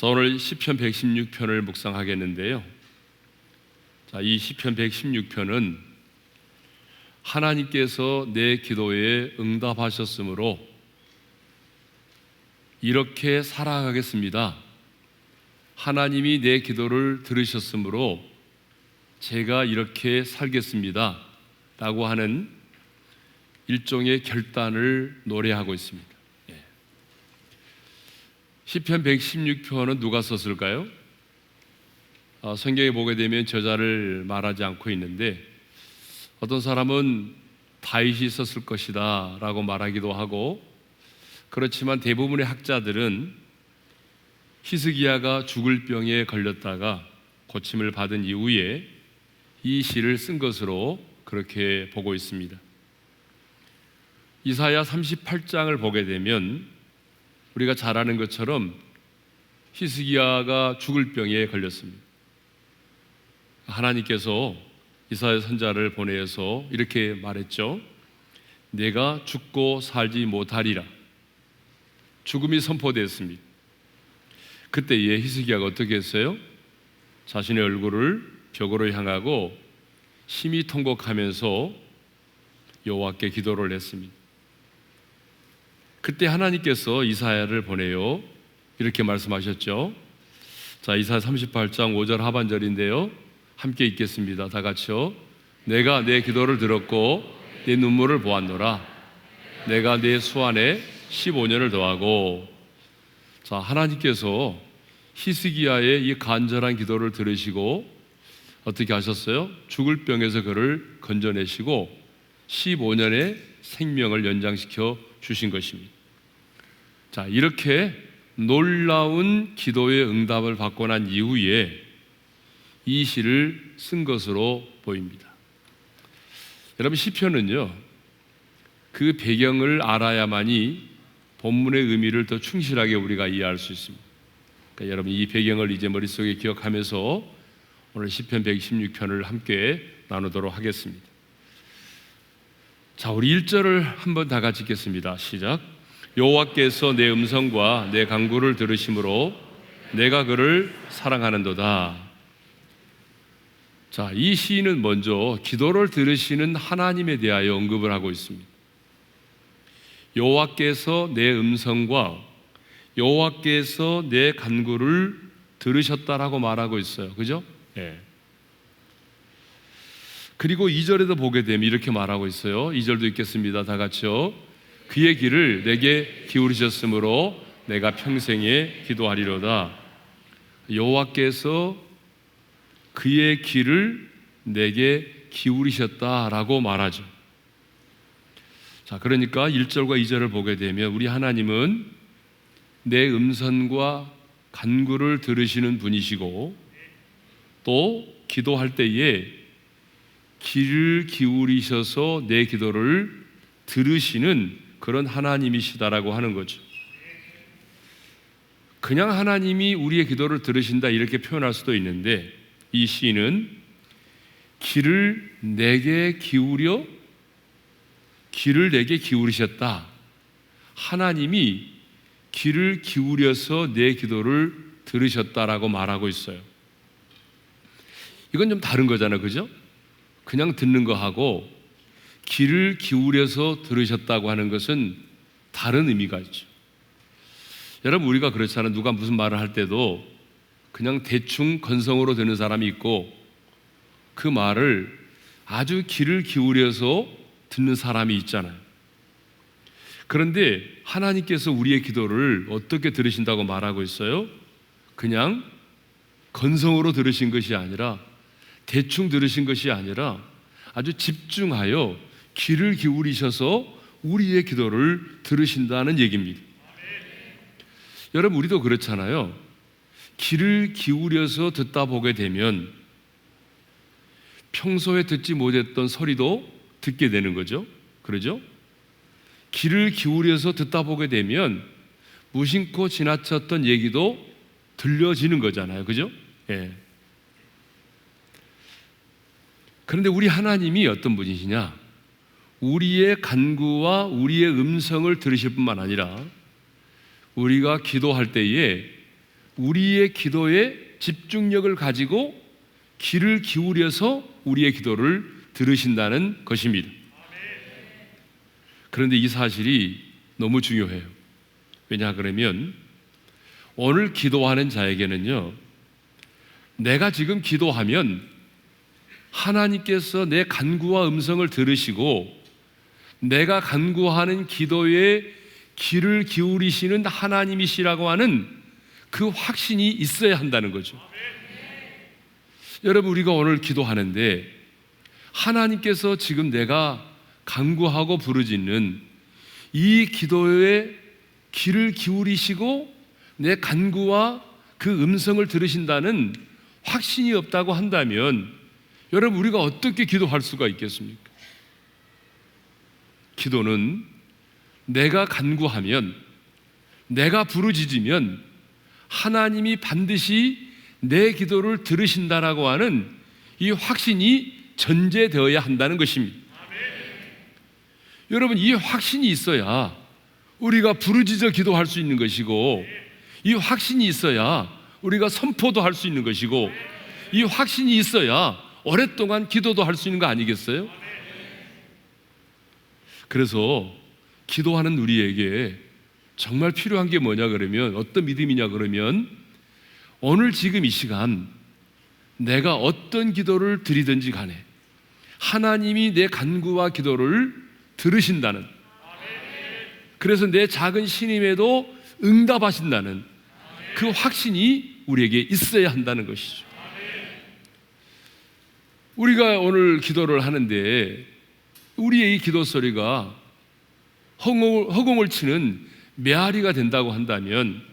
자, 오늘 시편 116편을 묵상하겠는데요. 자, 이 시편 116편은 하나님께서 내 기도에 응답하셨으므로 이렇게 살아가겠습니다. 하나님이 내 기도를 들으셨으므로 제가 이렇게 살겠습니다 라고 하는 일종의 결단을 노래하고 있습니다. 시편 116편은 누가 썼을까요? 성경에 보게 되면 저자를 말하지 않고 있는데 어떤 사람은 다윗이 썼을 것이다 라고 말하기도 하고, 그렇지만 대부분의 학자들은 히스기야가 죽을 병에 걸렸다가 고침을 받은 이후에 이 시를 쓴 것으로 그렇게 보고 있습니다. 이사야 38장을 보게 되면 우리가 잘 아는 것처럼 히스기야가 죽을 병에 걸렸습니다. 하나님께서 이사야 선지자를 보내서 이렇게 말했죠. 내가 죽고 살지 못하리라. 죽음이 선포되었습니다. 그때에 히스기야가 어떻게 했어요? 자신의 얼굴을 벽으로 향하고 심히 통곡하면서 여호와께 기도를 했습니다. 그때 하나님께서 이사야를 보내요 이렇게 말씀하셨죠. 자, 이사야 38장 5절 하반절인데요, 함께 읽겠습니다. 다 같이요. 내가 내 기도를 들었고 내 눈물을 보았노라. 내가 내 수완에 15년을 더하고. 자, 하나님께서 히스기야의 이 간절한 기도를 들으시고 어떻게 하셨어요? 죽을 병에서 그를 건져내시고 15년의 생명을 연장시켜 주신 것입니다. 자, 이렇게 놀라운 기도의 응답을 받고 난 이후에 이 시를 쓴 것으로 보입니다. 여러분, 시편은요, 그 배경을 알아야만이 본문의 의미를 더 충실하게 우리가 이해할 수 있습니다. 그러니까 여러분, 이 배경을 이제 머릿속에 기억하면서 오늘 시편 116편을 함께 나누도록 하겠습니다. 자, 우리 1절을 한번 다 같이 읽겠습니다. 시작. 여호와께서 내 음성과 내 간구를 들으심으로 내가 그를 사랑하는도다. 자, 이 시인은 먼저 기도를 들으시는 하나님에 대하여 언급을 하고 있습니다. 여호와께서 내 음성과 여호와께서 내 간구를 들으셨다라고 말하고 있어요. 그죠? 예. 그리고 2절에도 보게 되면 이렇게 말하고 있어요. 2절도 읽겠습니다. 다 같이요. 그의 귀를 내게 기울이셨으므로 내가 평생에 기도하리로다. 여호와께서 그의 귀를 내게 기울이셨다라고 말하죠. 자, 그러니까 1절과 2절을 보게 되면 우리 하나님은 내 음성과 간구를 들으시는 분이시고, 또 기도할 때에 귀를 기울이셔서 내 기도를 들으시는 그런 하나님이시다라고 하는 거죠. 그냥 하나님이 우리의 기도를 들으신다 이렇게 표현할 수도 있는데, 이 시인은 귀를 내게 기울이셨다. 하나님이 귀를 기울여서 내 기도를 들으셨다라고 말하고 있어요. 이건 좀 다른 거잖아요. 그죠? 그냥 듣는 거하고 귀를 기울여서 들으셨다고 하는 것은 다른 의미가 있죠. 여러분, 우리가 그렇잖아요. 누가 무슨 말을 할 때도 그냥 대충 건성으로 듣는 사람이 있고, 그 말을 아주 귀를 기울여서 듣는 사람이 있잖아요. 그런데 하나님께서 우리의 기도를 어떻게 들으신다고 말하고 있어요? 그냥 건성으로 들으신 것이 아니라, 대충 들으신 것이 아니라 아주 집중하여 귀를 기울이셔서 우리의 기도를 들으신다는 얘기입니다. 여러분, 우리도 그렇잖아요. 귀를 기울여서 듣다 보게 되면 평소에 듣지 못했던 소리도 듣게 되는 거죠. 그러죠? 귀를 기울여서 듣다 보게 되면 무심코 지나쳤던 얘기도 들려지는 거잖아요. 그죠? 예. 그런데 우리 하나님이 어떤 분이시냐? 우리의 간구와 우리의 음성을 들으실 뿐만 아니라 우리가 기도할 때에 우리의 기도에 집중력을 가지고 귀를 기울여서 우리의 기도를 들으신다는 것입니다. 그런데 이 사실이 너무 중요해요. 왜냐 그러면 오늘 기도하는 자에게는요, 내가 지금 기도하면 하나님께서 내 간구와 음성을 들으시고 내가 간구하는 기도에 귀를 기울이시는 하나님이시라고 하는 그 확신이 있어야 한다는 거죠. 여러분, 우리가 오늘 기도하는데 하나님께서 지금 내가 간구하고 부르짖는 이 기도에 귀를 기울이시고 내 간구와 그 음성을 들으신다는 확신이 없다고 한다면 여러분, 우리가 어떻게 기도할 수가 있겠습니까? 기도는 내가 간구하면, 내가 부르짖으면 하나님이 반드시 내 기도를 들으신다라고 하는 이 확신이 전제되어야 한다는 것입니다. 여러분, 이 확신이 있어야 우리가 부르짖어 기도할 수 있는 것이고, 이 확신이 있어야 우리가 선포도 할 수 있는 것이고, 이 확신이 있어야 오랫동안 기도도 할 수 있는 거 아니겠어요? 그래서 기도하는 우리에게 정말 필요한 게 뭐냐 그러면, 어떤 믿음이냐 그러면, 오늘 지금 이 시간 내가 어떤 기도를 드리든지 간에 하나님이 내 간구와 기도를 들으신다는, 그래서 내 작은 신임에도 응답하신다는 그 확신이 우리에게 있어야 한다는 것이죠. 우리가 오늘 기도를 하는데 우리의 이 기도 소리가 허공을 치는 메아리가 된다고 한다면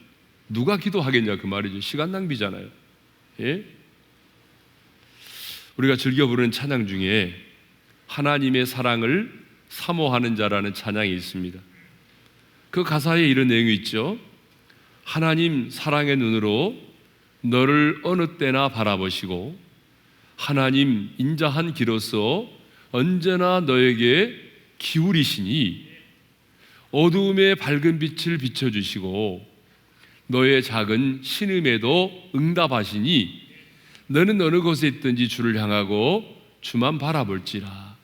누가 기도하겠냐 그 말이죠. 시간 낭비잖아요. 예? 우리가 즐겨 부르는 찬양 중에 하나님의 사랑을 사모하는 자라는 찬양이 있습니다. 그 가사에 이런 내용이 있죠. 하나님 사랑의 눈으로 너를 어느 때나 바라보시고 하나님 인자한 귀로서 언제나 너에게 기울이시니 어두움의 밝은 빛을 비춰주시고 너의 작은 신음에도 응답하시니 너는 어느 곳에 있든지 주를 향하고 주만 바라볼지라.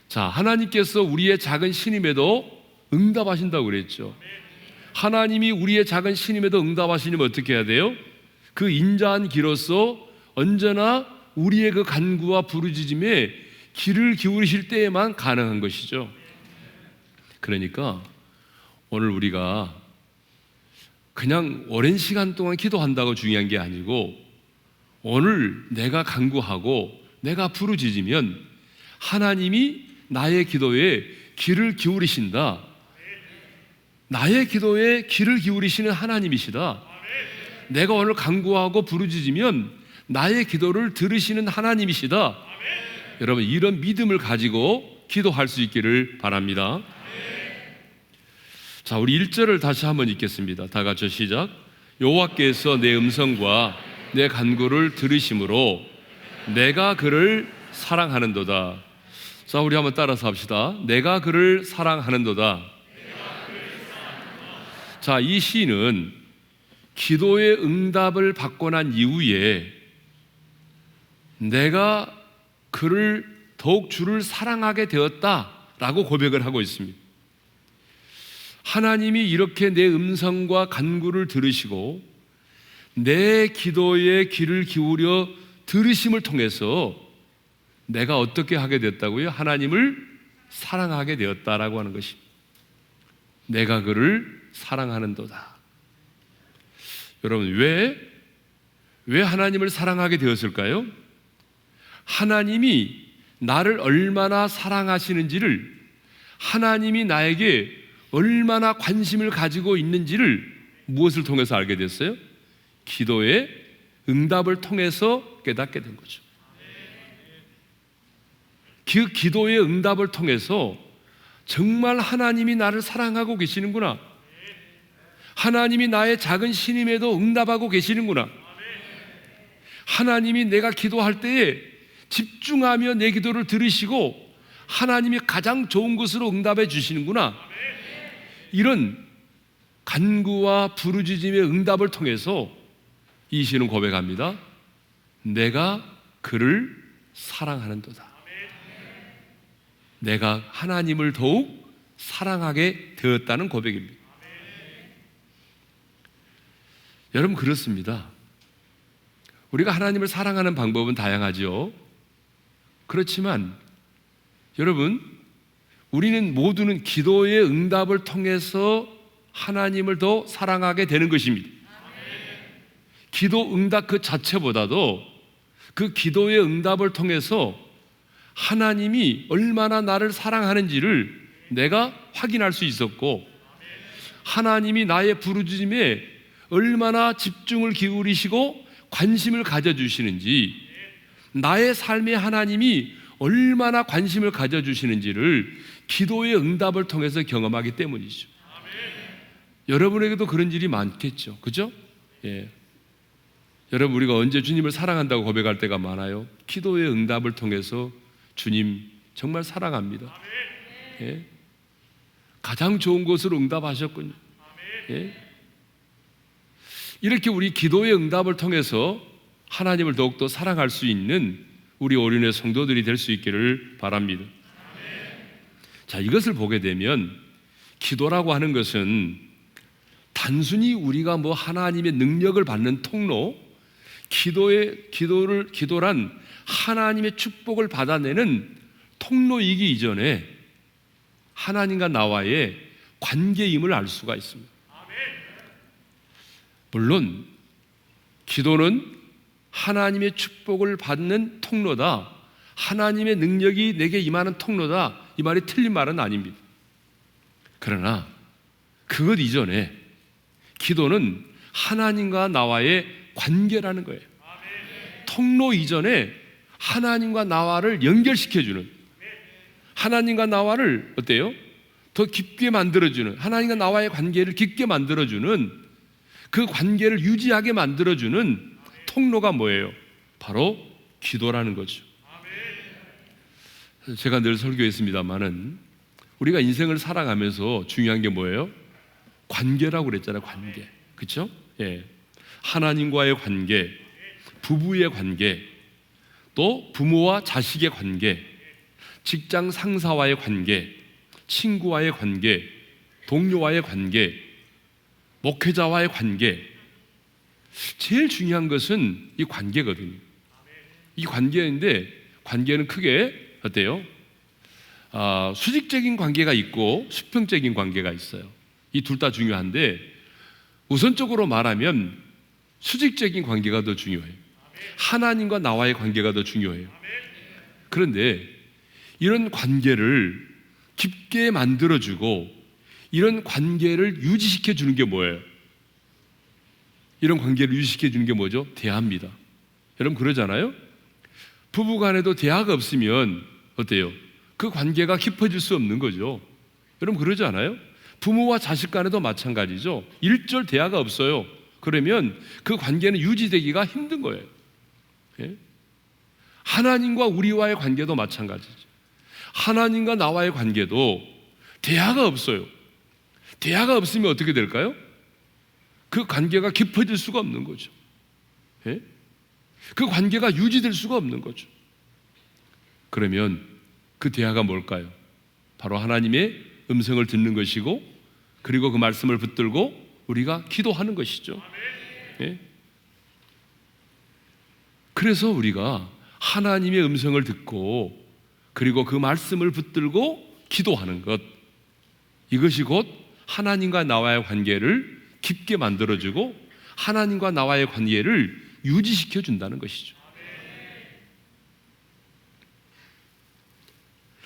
자, 하나님께서 우리의 작은 신임에도 응답하신다고 그랬죠. 하나님이 우리의 작은 신임에도 응답하시려면 어떻게 해야 돼요? 그 인자한 귀로서 언제나 우리의 그 간구와 부르짖음에 귀를 기울이실 때에만 가능한 것이죠. 그러니까 오늘 우리가 그냥 오랜 시간 동안 기도한다고 중요한 게 아니고, 오늘 내가 간구하고 내가 부르짖으면 하나님이 나의 기도에 귀를 기울이신다. 나의 기도에 귀를 기울이시는 하나님이시다. 내가 오늘 간구하고 부르짖으면 나의 기도를 들으시는 하나님이시다. 여러분, 이런 믿음을 가지고 기도할 수 있기를 바랍니다. 자, 우리 1절을 다시 한번 읽겠습니다. 다 같이 시작. 여호와께서 내 음성과 내 간구를 들으심으로 내가 그를 사랑하는도다. 자, 우리 한번 따라서 합시다. 내가 그를 사랑하는도다. 자, 이 시는 기도의 응답을 받고 난 이후에 내가 그를 더욱 주를 사랑하게 되었다라고 고백을 하고 있습니다. 하나님이 이렇게 내 음성과 간구를 들으시고 내 기도에 귀를 기울여 들으심을 통해서 내가 어떻게 하게 됐다고요? 하나님을 사랑하게 되었다라고 하는 것입니다. 내가 그를 사랑하는도다. 여러분, 왜 하나님을 사랑하게 되었을까요? 하나님이 나를 얼마나 사랑하시는지를, 하나님이 나에게 얼마나 관심을 가지고 있는지를 무엇을 통해서 알게 됐어요? 기도의 응답을 통해서 깨닫게 된 거죠. 그 기도의 응답을 통해서 정말 하나님이 나를 사랑하고 계시는구나, 하나님이 나의 작은 신임에도 응답하고 계시는구나, 하나님이 내가 기도할 때에 집중하며 내 기도를 들으시고 하나님이 가장 좋은 것으로 응답해 주시는구나, 이런 간구와 부르짖음의 응답을 통해서 이 시는 고백합니다. 내가 그를 사랑하는도다. 내가 하나님을 더욱 사랑하게 되었다는 고백입니다. 여러분, 그렇습니다. 우리가 하나님을 사랑하는 방법은 다양하죠. 그렇지만 여러분, 우리는 모두는 기도의 응답을 통해서 하나님을 더 사랑하게 되는 것입니다. 기도 응답 그 자체보다도 그 기도의 응답을 통해서 하나님이 얼마나 나를 사랑하는지를 내가 확인할 수 있었고, 하나님이 나의 부르짖음에 얼마나 집중을 기울이시고 관심을 가져주시는지, 나의 삶에 하나님이 얼마나 관심을 가져주시는지를 기도의 응답을 통해서 경험하기 때문이죠. 여러분에게도 그런 일이 많겠죠. 그죠? 예. 여러분, 우리가 언제 주님을 사랑한다고 고백할 때가 많아요? 기도의 응답을 통해서 주님 정말 사랑합니다. 예. 가장 좋은 것으로 응답하셨군요. 예. 이렇게 우리 기도의 응답을 통해서 하나님을 더욱더 사랑할 수 있는 우리 오륜의 성도들이 될 수 있기를 바랍니다. 자, 이것을 보게 되면 기도라고 하는 것은 단순히 우리가 하나님의 능력을 받는 통로, 기도란 하나님의 축복을 받아내는 통로이기 이전에 하나님과 나와의 관계임을 알 수가 있습니다. 물론 기도는 하나님의 축복을 받는 통로다, 하나님의 능력이 내게 임하는 통로다, 이 말이 틀린 말은 아닙니다. 그러나 그것 이전에 기도는 하나님과 나와의 관계라는 거예요. 통로 이전에 하나님과 나와를 연결시켜주는, 하나님과 나와를 어때요? 더 깊게 만들어주는, 하나님과 나와의 관계를 깊게 만들어주는, 그 관계를 유지하게 만들어주는 통로가 뭐예요? 바로 기도라는 거죠. 제가 늘 설교했습니다마는 우리가 인생을 살아가면서 중요한 게 뭐예요? 관계라고 그랬잖아요. 관계. 그렇죠? 예. 하나님과의 관계, 부부의 관계, 또 부모와 자식의 관계, 직장 상사와의 관계, 친구와의 관계, 동료와의 관계, 목회자와의 관계. 제일 중요한 것은 이 관계거든요. 이 관계인데, 관계는 크게 어때요? 수직적인 관계가 있고 수평적인 관계가 있어요. 이 둘 다 중요한데, 우선적으로 말하면 수직적인 관계가 더 중요해요. 하나님과 나와의 관계가 더 중요해요. 그런데 이런 관계를 깊게 만들어주고 이런 관계를 유지시켜 주는 게 뭐예요? 이런 관계를 유지시켜 주는 게 뭐죠? 대화입니다. 여러분 그러잖아요? 부부간에도 대화가 없으면 어때요? 그 관계가 깊어질 수 없는 거죠. 여러분 그러지 않아요? 부모와 자식 간에도 마찬가지죠. 일절 대화가 없어요. 그러면 그 관계는 유지되기가 힘든 거예요. 예? 하나님과 우리와의 관계도 마찬가지죠. 하나님과 나와의 관계도 대화가 없어요. 대화가 없으면 어떻게 될까요? 그 관계가 깊어질 수가 없는 거죠. 예? 그 관계가 유지될 수가 없는 거죠. 그러면 그 대화가 뭘까요? 바로 하나님의 음성을 듣는 것이고, 그리고 그 말씀을 붙들고 우리가 기도하는 것이죠. 예? 그래서 우리가 하나님의 음성을 듣고 그리고 그 말씀을 붙들고 기도하는 것, 이것이 곧 하나님과 나와의 관계를 깊게 만들어주고 하나님과 나와의 관계를 유지시켜 준다는 것이죠.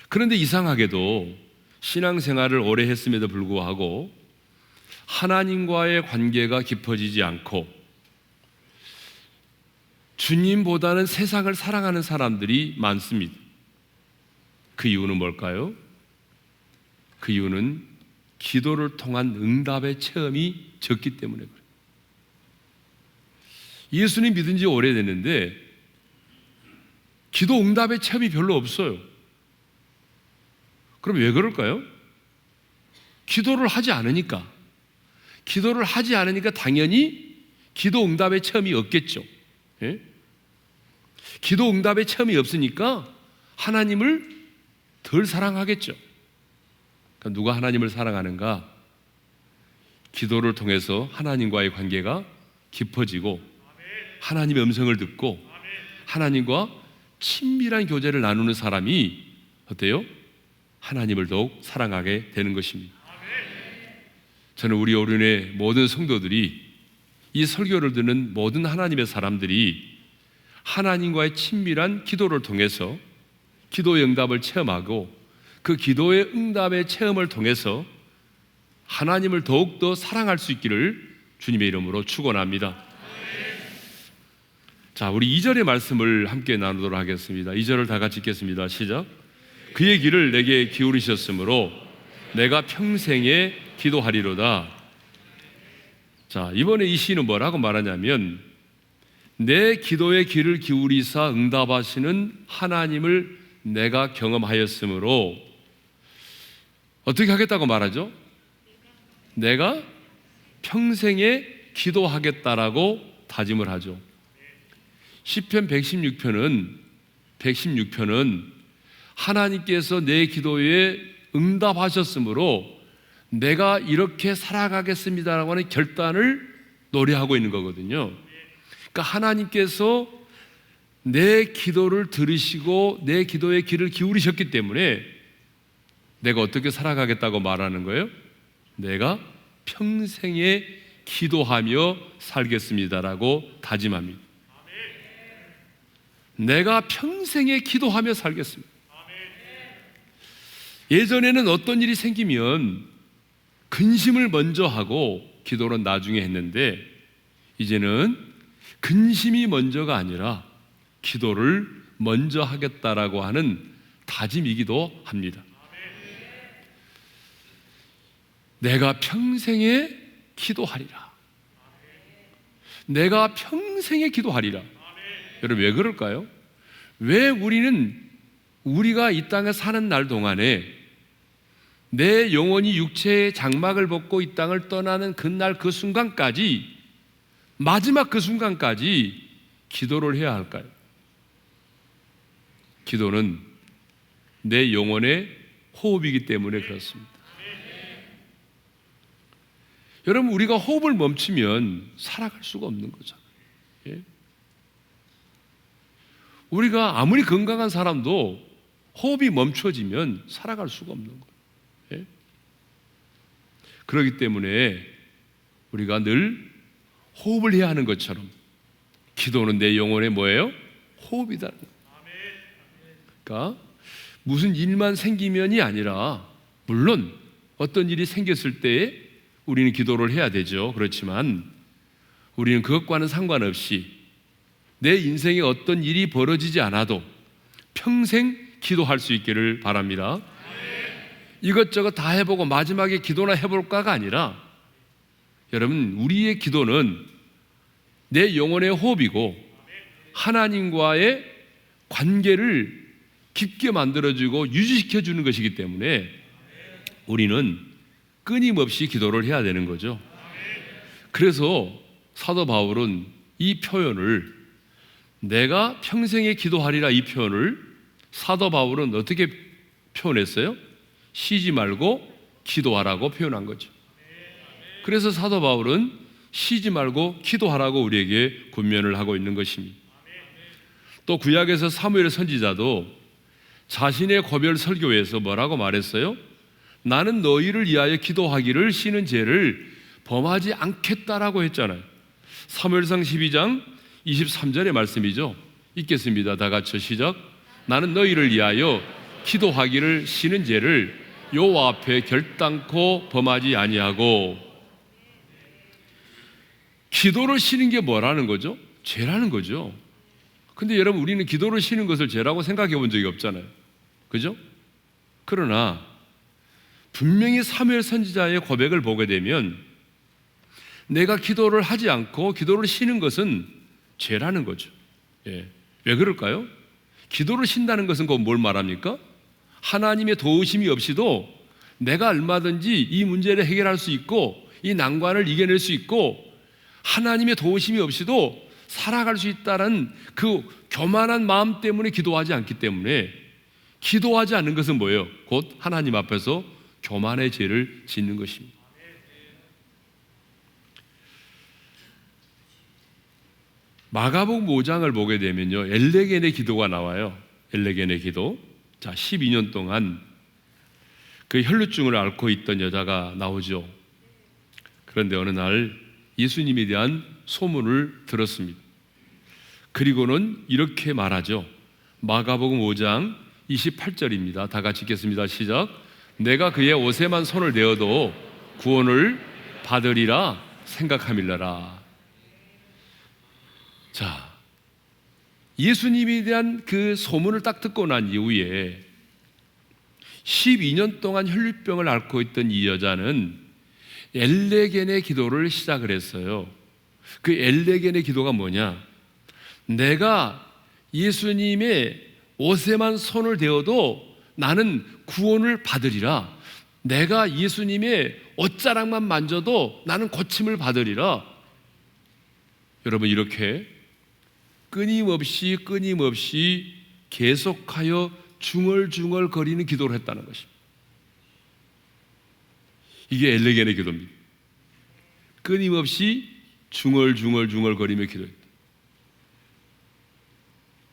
그런데 이상하게도 신앙생활을 오래 했음에도 불구하고 하나님과의 관계가 깊어지지 않고 주님보다는 세상을 사랑하는 사람들이 많습니다. 그 이유는 뭘까요? 그 이유는 기도를 통한 응답의 체험이 적기 때문에 그래요. 예수님 믿은 지 오래됐는데 기도 응답의 체험이 별로 없어요. 그럼 왜 그럴까요? 기도를 하지 않으니까, 기도를 하지 않으니까 당연히 기도 응답의 체험이 없겠죠. 예? 기도 응답의 체험이 없으니까 하나님을 덜 사랑하겠죠. 그러니까 누가 하나님을 사랑하는가? 기도를 통해서 하나님과의 관계가 깊어지고 하나님의 음성을 듣고 하나님과 친밀한 교제를 나누는 사람이 어때요? 하나님을 더욱 사랑하게 되는 것입니다. 저는 우리 오륜의 모든 성도들이, 이 설교를 듣는 모든 하나님의 사람들이 하나님과의 친밀한 기도를 통해서 기도의 응답을 체험하고 그 기도의 응답의 체험을 통해서 하나님을 더욱더 사랑할 수 있기를 주님의 이름으로 축원합니다. 자, 우리 2절의 말씀을 함께 나누도록 하겠습니다. 2절을 다 같이 읽겠습니다. 시작. 그의 귀를 내게 기울이셨으므로 내가 평생에 기도하리로다. 자, 이번에 이 시인은 뭐라고 말하냐면 내 기도에 귀를 기울이사 응답하시는 하나님을 내가 경험하였으므로 어떻게 하겠다고 말하죠? 내가 평생에 기도하겠다라고 다짐을 하죠. 시편 116편은 하나님께서 내 기도에 응답하셨으므로 내가 이렇게 살아가겠습니다라고 하는 결단을 노래하고 있는 거거든요. 그러니까 하나님께서 내 기도를 들으시고 내 기도에 귀를 기울이셨기 때문에 내가 어떻게 살아가겠다고 말하는 거예요? 내가 평생에 기도하며 살겠습니다라고 다짐합니다. 내가 평생에 기도하며 살겠습니다. 예전에는 어떤 일이 생기면 근심을 먼저 하고 기도는 나중에 했는데 이제는 근심이 먼저가 아니라 기도를 먼저 하겠다라고 하는 다짐이기도 합니다. 내가 평생에 기도하리라. 내가 평생에 기도하리라. 여러분 왜 그럴까요? 왜 우리가 이 땅에 사는 날 동안에 내 영혼이 육체의 장막을 벗고 이 땅을 떠나는 그날 그 순간까지, 마지막 그 순간까지 기도를 해야 할까요? 기도는 내 영혼의 호흡이기 때문에 그렇습니다. 여러분 우리가 호흡을 멈추면 살아갈 수가 없는 거잖아요. 예? 우리가 아무리 건강한 사람도 호흡이 멈춰지면 살아갈 수가 없는 거예요. 예? 그렇기 때문에 우리가 늘 호흡을 해야 하는 것처럼 기도는 내 영혼의 뭐예요? 호흡이다. 그러니까 무슨 일만 생기면이 아니라 물론 어떤 일이 생겼을 때에 우리는 기도를 해야 되죠. 그렇지만 우리는 그것과는 상관없이 내 인생에 어떤 일이 벌어지지 않아도 평생 기도할 수 있기를 바랍니다. 이것저것 다 해보고 마지막에 기도나 해볼까가 아니라 여러분 우리의 기도는 내 영혼의 호흡이고 하나님과의 관계를 깊게 만들어주고 유지시켜주는 것이기 때문에 우리는 끊임없이 기도를 해야 되는 거죠. 그래서 사도 바울은 이 표현을 내가 평생에 기도하리라, 이 표현을 사도 바울은 어떻게 표현했어요? 쉬지 말고 기도하라고 표현한 거죠. 그래서 사도 바울은 쉬지 말고 기도하라고 우리에게 권면을 하고 있는 것입니다. 또 구약에서 사무엘 선지자도 자신의 고별 설교에서 뭐라고 말했어요? 나는 너희를 위하여 기도하기를 쉬는 죄를 범하지 않겠다라고 했잖아요. 사무엘상 12장 23절의 말씀이죠. 읽겠습니다. 다 같이 시작. 나는 너희를 위하여 기도하기를 쉬는 죄를 여호와 앞에 결단코 범하지 아니하고. 기도를 쉬는 게 뭐라는 거죠? 죄라는 거죠. 근데 여러분 우리는 기도를 쉬는 것을 죄라고 생각해 본 적이 없잖아요. 그죠? 그러나 분명히 사무엘 선지자의 고백을 보게 되면 내가 기도를 하지 않고 기도를 쉬는 것은 죄라는 거죠. 예. 왜 그럴까요? 기도를 쉰다는 것은 곧 뭘 말합니까? 하나님의 도우심이 없이도 내가 얼마든지 이 문제를 해결할 수 있고 이 난관을 이겨낼 수 있고 하나님의 도우심이 없이도 살아갈 수 있다는 그 교만한 마음 때문에 기도하지 않기 때문에, 기도하지 않는 것은 뭐예요? 곧 하나님 앞에서 교만의 죄를 짓는 것입니다. 마가복음 5장을 보게 되면요, 엘레겐의 기도가 나와요. 엘레겐의 기도. 자, 12년 동안 그 혈루증을 앓고 있던 여자가 나오죠. 그런데 어느 날 예수님에 대한 소문을 들었습니다. 그리고는 이렇게 말하죠. 마가복음 5장 28절입니다. 다 같이 읽겠습니다. 시작. 내가 그의 옷에만 손을 대어도 구원을 받으리라 생각함일러라. 자, 예수님에 대한 그 소문을 딱 듣고 난 이후에 12년 동안 혈류병을 앓고 있던 이 여자는 엘레겐의 기도를 시작을 했어요. 그 엘레겐의 기도가 뭐냐? 내가 예수님의 옷에만 손을 대어도 나는 구원을 받으리라. 내가 예수님의 옷자락만 만져도 나는 고침을 받으리라. 여러분, 이렇게 끊임없이 계속하여 중얼중얼 거리는 기도를 했다는 것입니다. 이게 엘레겐의 기도입니다. 끊임없이 중얼중얼 거리며 기도했다.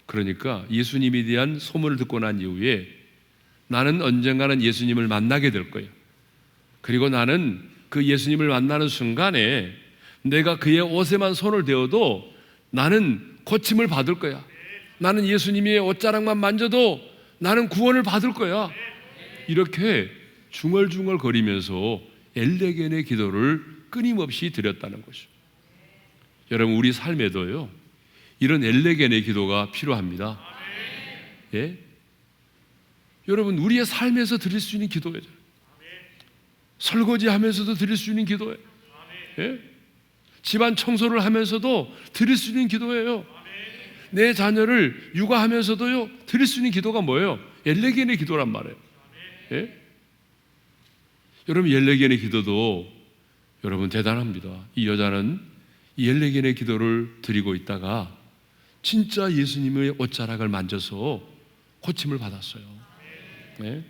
그러니까 예수님에 대한 소문을 듣고 난 이후에 나는 언젠가는 예수님을 만나게 될 거야. 그리고 나는 그 예수님을 만나는 순간에 내가 그의 옷에만 손을 대어도 나는 고침을 받을 거야. 나는 예수님의 옷자락만 만져도 나는 구원을 받을 거야. 이렇게 중얼중얼 거리면서 엘레겐의 기도를 끊임없이 드렸다는 것이죠. 여러분, 우리 삶에도요, 이런 엘레겐의 기도가 필요합니다. 예? 여러분, 우리의 삶에서 드릴 수 있는 기도예요. 설거지 하면서도 드릴 수 있는 기도예요. 예? 집안 청소를 하면서도 드릴 수 있는 기도예요. 내 자녀를 육아하면서도요, 드릴 수 있는 기도가 뭐예요? 엘레겐의 기도란 말이에요. 예? 여러분, 엘레겐의 기도도 여러분 대단합니다. 이 여자는 이 엘레겐의 기도를 드리고 있다가 진짜 예수님의 옷자락을 만져서 고침을 받았어요. 네?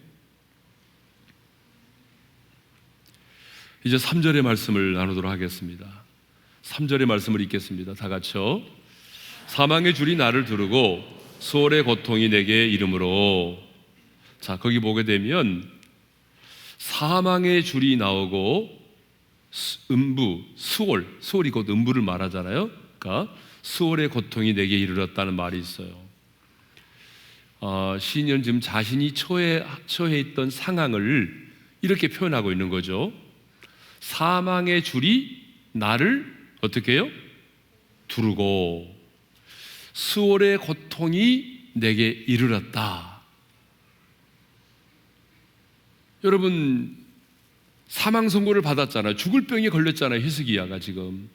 이제 3절의 말씀을 나누도록 하겠습니다. 3절의 말씀을 읽겠습니다. 다 같이요. 사망의 줄이 나를 두르고 수월의 고통이 내게 이르므로. 자, 거기 보게 되면 사망의 줄이 나오고 수월이 곧 음부를 말하잖아요. 그러니까 수월의 고통이 내게 이르렀다는 말이 있어요. 시인은 지금 자신이 처해 있던 상황을 이렇게 표현하고 있는 거죠. 사망의 줄이 나를 어떻게 해요? 두르고 수월의 고통이 내게 이르렀다. 여러분, 사망 선고를 받았잖아요. 죽을 병에 걸렸잖아요. 히스기야가 지금.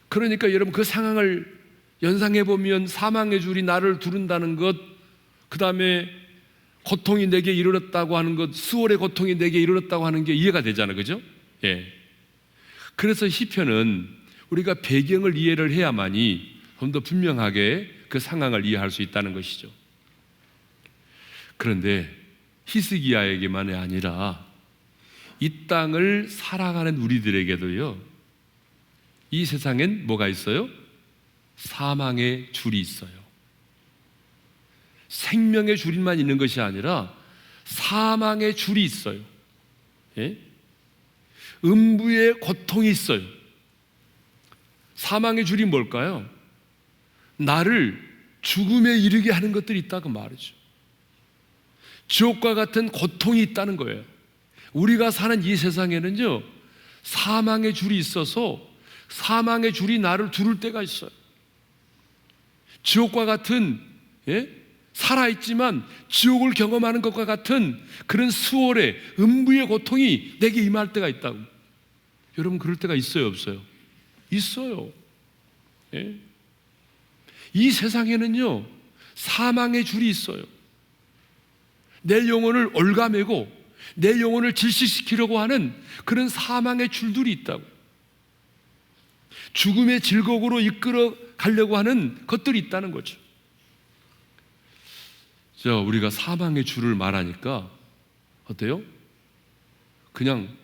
그러니까 여러분, 그 상황을 연상해 보면 사망의 줄이 나를 두른다는 것, 그 다음에 고통이 내게 이르렀다고 하는 것, 수월의 고통이 내게 이르렀다고 하는 게 이해가 되잖아요. 그죠? 예. 그래서 시편은 우리가 배경을 이해를 해야만이 좀 더 분명하게 그 상황을 이해할 수 있다는 것이죠. 그런데 히스기야에게만이 아니라 이 땅을 살아가는 우리들에게도요, 이 세상엔 뭐가 있어요? 사망의 줄이 있어요. 생명의 줄만 있는 것이 아니라 사망의 줄이 있어요. 예? 음부의 고통이 있어요. 사망의 줄이 뭘까요? 나를 죽음에 이르게 하는 것들이 있다고 말이죠. 지옥과 같은 고통이 있다는 거예요. 우리가 사는 이 세상에는요, 사망의 줄이 있어서 사망의 줄이 나를 두를 때가 있어요. 지옥과 같은, 살아있지만 지옥을 경험하는 것과 같은 그런 수월의 음부의 고통이 내게 임할 때가 있다고. 여러분, 그럴 때가 있어요, 없어요? 있어요. 이 세상에는요, 사망의 줄이 있어요. 내 영혼을 올가매고 내 영혼을 질식시키려고 하는 그런 사망의 줄들이 있다고. 죽음의 질곡으로 이끌어 가려고 하는 것들이 있다는 거죠. 우리가 사망의 줄을 말하니까 어때요? 그냥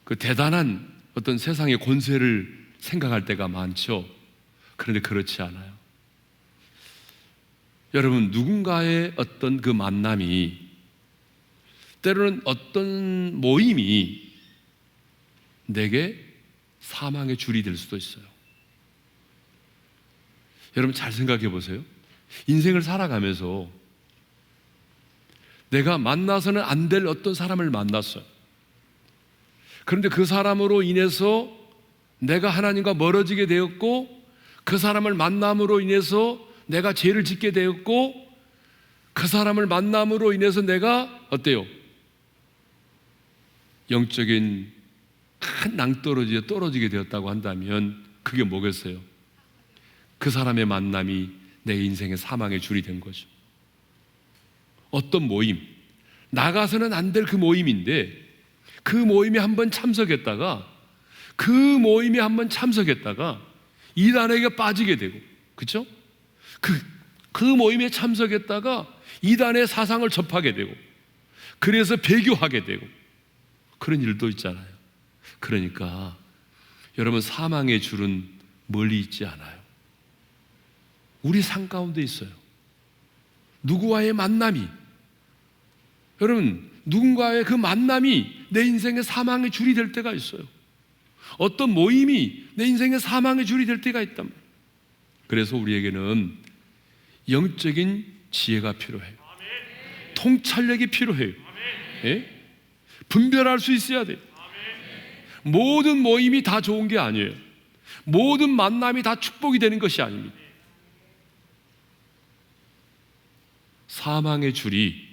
그 대단한 어떤 세상의 권세를 생각할 때가 많죠. 그런데 그렇지 않아요. 여러분, 누군가의 어떤 그 만남이, 때로는 어떤 모임이 내게 사망의 줄이 될 수도 있어요. 여러분 잘 생각해 보세요. 인생을 살아가면서 내가 만나서는 안 될 어떤 사람을 만났어요. 그런데 그 사람으로 인해서 내가 하나님과 멀어지게 되었고, 그 사람을 만남으로 인해서 내가 죄를 짓게 되었고, 그 사람을 만남으로 인해서 내가 어때요? 영적인 큰 낭떠러지에 떨어지게 되었다고 한다면 그게 뭐겠어요? 그 사람의 만남이 내 인생의 사망의 줄이 된 거죠. 어떤 모임, 나가서는 안 될 그 모임인데, 그 모임에 한번 참석했다가 이단에게 빠지게 되고, 그렇죠? 그 모임에 참석했다가 이단의 사상을 접하게 되고, 그래서 배교하게 되고, 그런 일도 있잖아요. 그러니까 여러분, 사망의 줄은 멀리 있지 않아요. 우리 삶 가운데 있어요. 누구와의 만남이, 여러분, 누군가의 그 만남이 내 인생의 사망의 줄이 될 때가 있어요. 어떤 모임이 내 인생의 사망의 줄이 될 때가 있단 말이에요. 그래서 우리에게는 영적인 지혜가 필요해요. 통찰력이 필요해요. 예? 분별할 수 있어야 돼요. 모든 모임이 다 좋은 게 아니에요. 모든 만남이 다 축복이 되는 것이 아닙니다. 사망의 줄이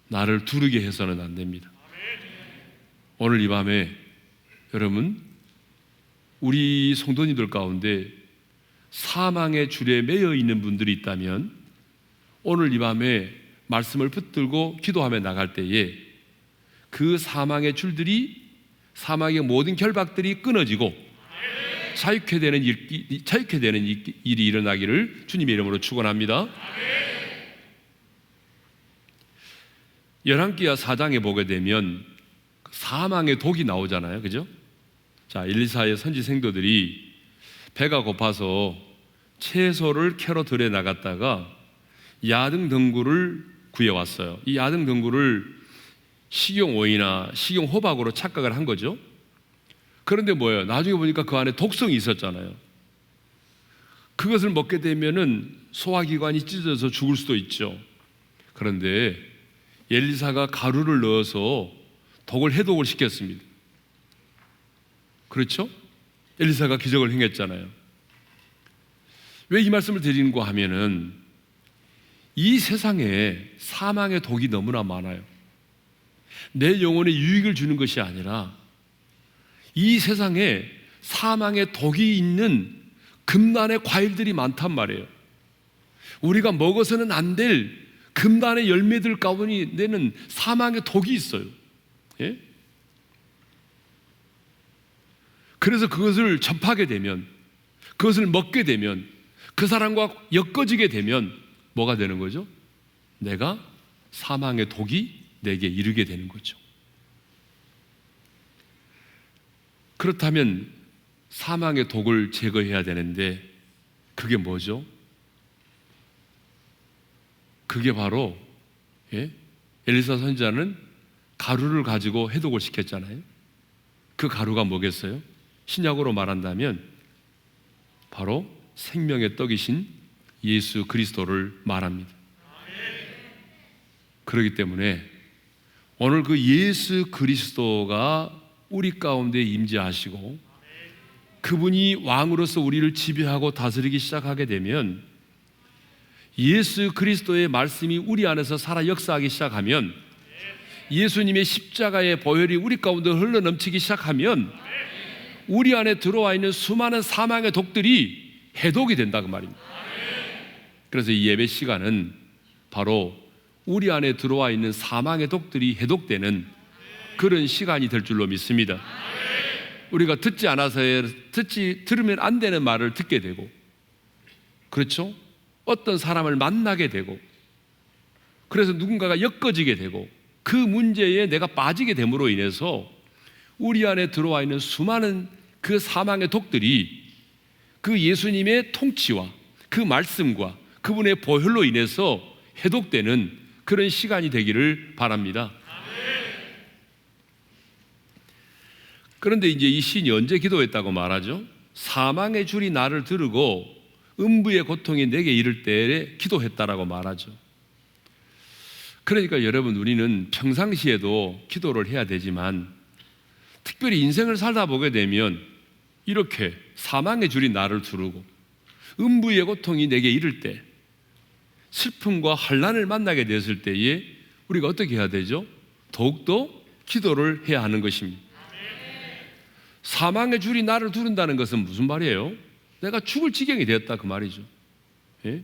나를 두르게 해서는 안 됩니다. 오늘 이 밤에 여러분, 우리 성도님들 가운데 사망의 줄에 매여 있는 분들이 있다면 오늘 이 밤에 말씀을 붙들고 기도하며 나갈 때에 그 사망의 줄들이, 사망의 모든 결박들이 끊어지고 자유케 되는 일이 일어나기를 주님의 이름으로 축원합니다. 열왕기하 4장에 보게 되면 사망의 독이 나오잖아요, 그죠? 자, 엘리사의 선지 생도들이 배가 고파서 채소를 캐러 들에 나갔다가 야등덩굴을 구해왔어요. 이 야등덩굴을 식용오이나 식용호박으로 착각을 한 거죠. 그런데 뭐예요? 나중에 보니까 그 안에 독성이 있었잖아요. 그것을 먹게 되면은 소화기관이 찢어져서 죽을 수도 있죠. 그런데 엘리사가 가루를 넣어서 독을 해독을 시켰습니다. 그렇죠? 엘리사가 기적을 행했잖아요. 왜 이 말씀을 드리는가 하면은 이 세상에 사망의 독이 너무나 많아요. 내 영혼에 유익을 주는 것이 아니라 이 세상에 사망의 독이 있는 금단의 과일들이 많단 말이에요. 우리가 먹어서는 안 될 금단의 열매들 가운데는 사망의 독이 있어요. 예? 그래서 그것을 접하게 되면, 그것을 먹게 되면, 그 사람과 엮어지게 되면 뭐가 되는 거죠? 내가 사망의 독이 내게 이르게 되는 거죠. 그렇다면 사망의 독을 제거해야 되는데 그게 뭐죠? 그게 바로 엘리사 선지자는 가루를 가지고 해독을 시켰잖아요. 그 가루가 뭐겠어요? 신약으로 말한다면 바로 생명의 떡이신 예수 그리스도를 말합니다. 그렇기 때문에 오늘 그 예수 그리스도가 우리 가운데 임재하시고 그분이 왕으로서 우리를 지배하고 다스리기 시작하게 되면, 예수 그리스도의 말씀이 우리 안에서 살아 역사하기 시작하면, 예수님의 십자가의 보혈이 우리 가운데 흘러넘치기 시작하면 우리 안에 들어와 있는 수많은 사망의 독들이 해독이 된다 그 말입니다. 그래서 이 예배 시간은 바로 우리 안에 들어와 있는 사망의 독들이 해독되는 그런 시간이 될 줄로 믿습니다. 우리가 들으면 안 되는 말을 듣게 되고, 그렇죠? 어떤 사람을 만나게 되고, 그래서 누군가가 엮어지게 되고, 그 문제에 내가 빠지게 됨으로 인해서 우리 안에 들어와 있는 수많은 그 사망의 독들이 그 예수님의 통치와 그 말씀과 그분의 보혈로 인해서 해독되는 그런 시간이 되기를 바랍니다. 그런데 이제 이 시인이 언제 기도했다고 말하죠? 사망의 줄이 나를 두르고 음부의 고통이 내게 이를 때에 기도했다라고 말하죠. 그러니까 여러분, 우리는 평상시에도 기도를 해야 되지만 특별히 인생을 살다 보게 되면 이렇게 사망의 줄이 나를 두르고 음부의 고통이 내게 이를 때, 슬픔과 환난을 만나게 됐을 때에 우리가 어떻게 해야 되죠? 더욱더 기도를 해야 하는 것입니다. 사망의 줄이 나를 두른다는 것은 무슨 말이에요? 내가 죽을 지경이 되었다, 그 말이죠. 예?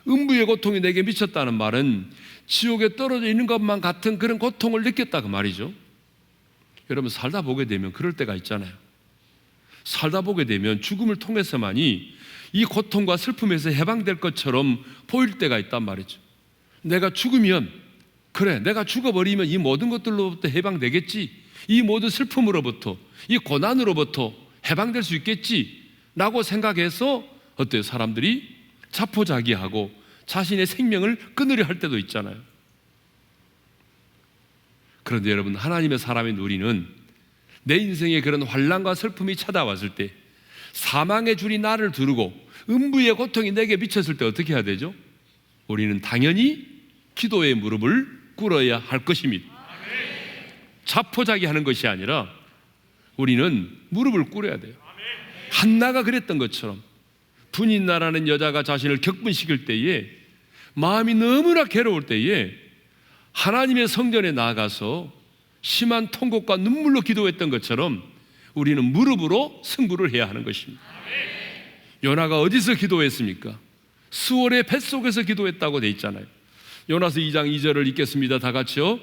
음부의 고통이 내게 미쳤다는 말은 지옥에 떨어져 있는 것만 같은 그런 고통을 느꼈다, 그 말이죠. 여러분, 살다 보게 되면 그럴 때가 있잖아요. 살다 보게 되면 죽음을 통해서만이 이 고통과 슬픔에서 해방될 것처럼 보일 때가 있단 말이죠. 내가 죽으면, 그래, 내가 죽어버리면 이 모든 것들로부터 해방되겠지, 이 모든 슬픔으로부터, 이 고난으로부터 해방될 수 있겠지 라고 생각해서 어때요? 사람들이 자포자기하고 자신의 생명을 끊으려 할 때도 있잖아요. 그런데 여러분, 하나님의 사람인 우리는 내 인생에 그런 환난과 슬픔이 찾아왔을 때, 사망의 줄이 나를 두르고 음부의 고통이 내게 미쳤을 때 어떻게 해야 되죠? 우리는 당연히 기도의 무릎을 꿇어야 할 것입니다. 자포자기하는 것이 아니라 우리는 무릎을 꿇어야 돼요. 한나가 그랬던 것처럼 분인나라는 여자가 자신을 격분시킬 때에, 마음이 너무나 괴로울 때에 하나님의 성전에 나아가서 심한 통곡과 눈물로 기도했던 것처럼 우리는 무릎으로 승부를 해야 하는 것입니다. 요나가 어디서 기도했습니까? 수월의 뱃속에서 기도했다고 돼 있잖아요. 요나서 2장 2절을 읽겠습니다. 다 같이요.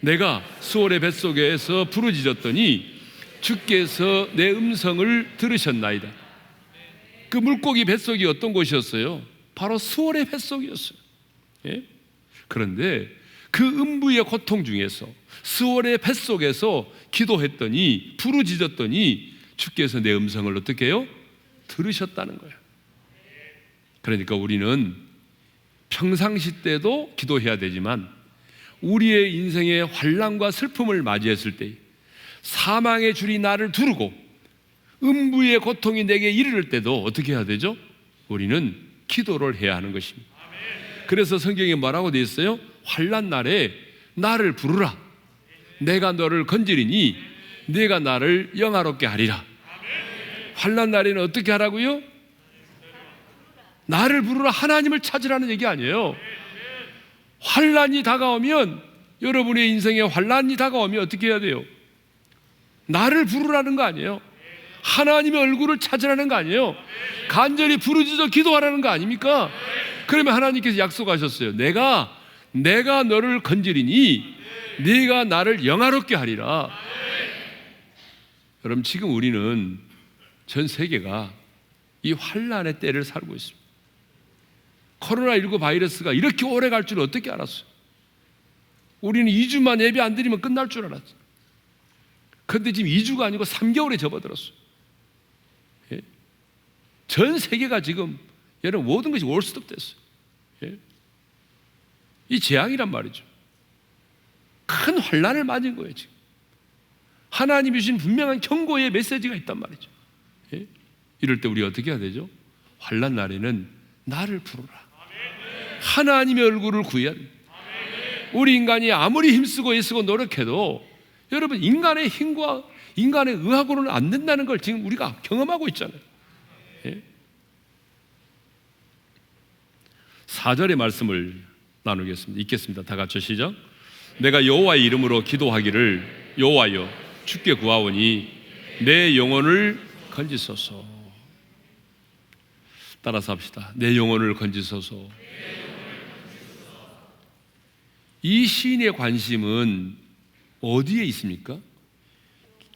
내가 수월의 뱃속에서 부르짖었더니 주께서 내 음성을 들으셨나이다. 그 물고기 뱃속이 어떤 곳이었어요? 바로 수월의 뱃속이었어요. 예? 그런데 그 음부의 고통 중에서 수월의 뱃속에서 기도했더니, 부르짖었더니 주께서 내 음성을 어떻게 해요? 들으셨다는 거예요. 그러니까 우리는 평상시 때도 기도해야 되지만 우리의 인생의 환난과 슬픔을 맞이했을 때, 사망의 줄이 나를 두르고 음부의 고통이 내게 이르를 때도 어떻게 해야 되죠? 우리는 기도를 해야 하는 것입니다. 그래서 성경에 뭐라고 되어 있어요? 환난 날에 나를 부르라. 내가 너를 건지리니 네가 나를 영화롭게 하리라. 환난 날에는 어떻게 하라고요? 나를 부르라, 하나님을 찾으라는 얘기 아니에요. 환난이 다가오면, 여러분의 인생에 환난이 다가오면 어떻게 해야 돼요? 나를 부르라는 거 아니에요. 하나님의 얼굴을 찾으라는 거 아니에요. 간절히 부르짖어 기도하라는 거 아닙니까? 그러면 하나님께서 약속하셨어요. 내가 너를 건지리니 네가 나를 영화롭게 하리라. 여러분, 지금 우리는 전 세계가 이 환난의 때를 살고 있습니다. 코로나19 바이러스가 이렇게 오래 갈 줄 어떻게 알았어요? 우리는 2주만 예배 안 드리면 끝날 줄 알았어요. 그런데 지금 2주가 아니고 3개월에 접어들었어요. 예? 전 세계가 지금, 여러분, 모든 것이 월스톱 됐어요. 예? 이 재앙이란 말이죠. 큰 환난을 맞은 거예요, 지금. 하나님이 주신 분명한 경고의 메시지가 있단 말이죠. 예? 이럴 때 우리 어떻게 해야 되죠? 환난 날에는 나를 부르라. 하나님의 얼굴을 구해야 됩니다. 우리 인간이 아무리 힘쓰고 애쓰고 노력해도 여러분, 인간의 힘과 인간의 의학으로는 안 된다는 걸 지금 우리가 경험하고 있잖아요. 예? 4절의 말씀을 나누겠습니다. 읽겠습니다. 다 같이 시작. 내가 여호와의 이름으로 기도하기를, 여호와여 주께 구하오니 내 영혼을 건지소서. 따라서 합시다. 내 영혼을 건지소서. 이 시인의 관심은 어디에 있습니까?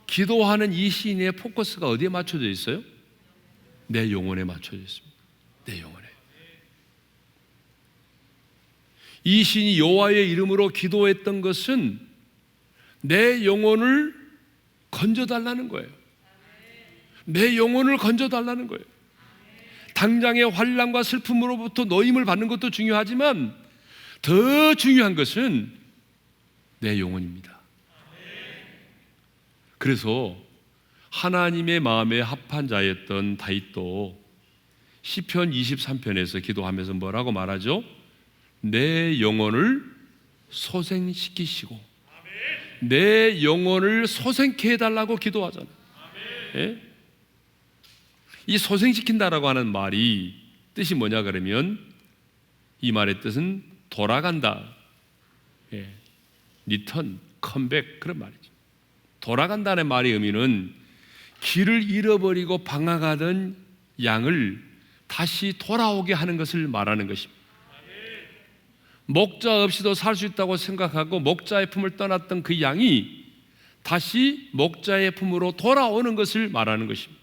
기도하는 이 시인의 포커스가 어디에 맞춰져 있어요? 내 영혼에 맞춰져 있습니다. 내 영혼에. 이 시인이 여호와의 이름으로 기도했던 것은 내 영혼을 건져달라는 거예요. 내 영혼을 건져달라는 거예요. 당장의 환난과 슬픔으로부터 노임을 받는 것도 중요하지만 더 중요한 것은 내 영혼입니다. 그래서 하나님의 마음에 합한 자였던 다윗도 시편 23편에서 기도하면서 뭐라고 말하죠? 내 영혼을 소생시키시고 내 영혼을 소생케 해달라고 기도하잖아요. 예? 이 소생시킨다라고 하는 말이 뜻이 뭐냐 그러면 이 말의 뜻은 돌아간다, 리턴, 컴백 그런 말이죠. 돌아간다는 말의 의미는 길을 잃어버리고 방황하던 양을 다시 돌아오게 하는 것을 말하는 것입니다. 목자 없이도 살 수 있다고 생각하고 목자의 품을 떠났던 그 양이 다시 목자의 품으로 돌아오는 것을 말하는 것입니다.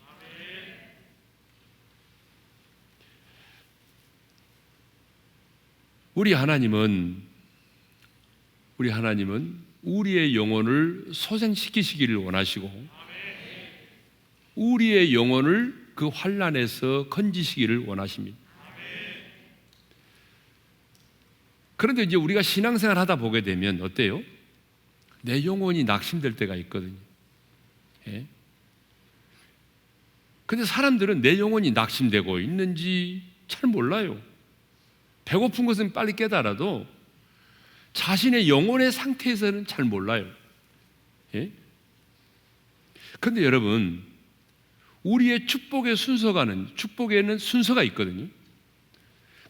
우리 하나님은 우리의 영혼을 소생시키시기를 원하시고 우리의 영혼을 그 환난에서 건지시기를 원하십니다. 그런데 이제 우리가 신앙생활 하다 보게 되면 어때요? 내 영혼이 낙심될 때가 있거든요. 근데 사람들은 내 영혼이 낙심되고 있는지 잘 몰라요. 배고픈 것은 빨리 깨달아도 자신의 영혼의 상태에서는 잘 몰라요. 그런데 여러분, 우리의 축복에는 순서가 있거든요.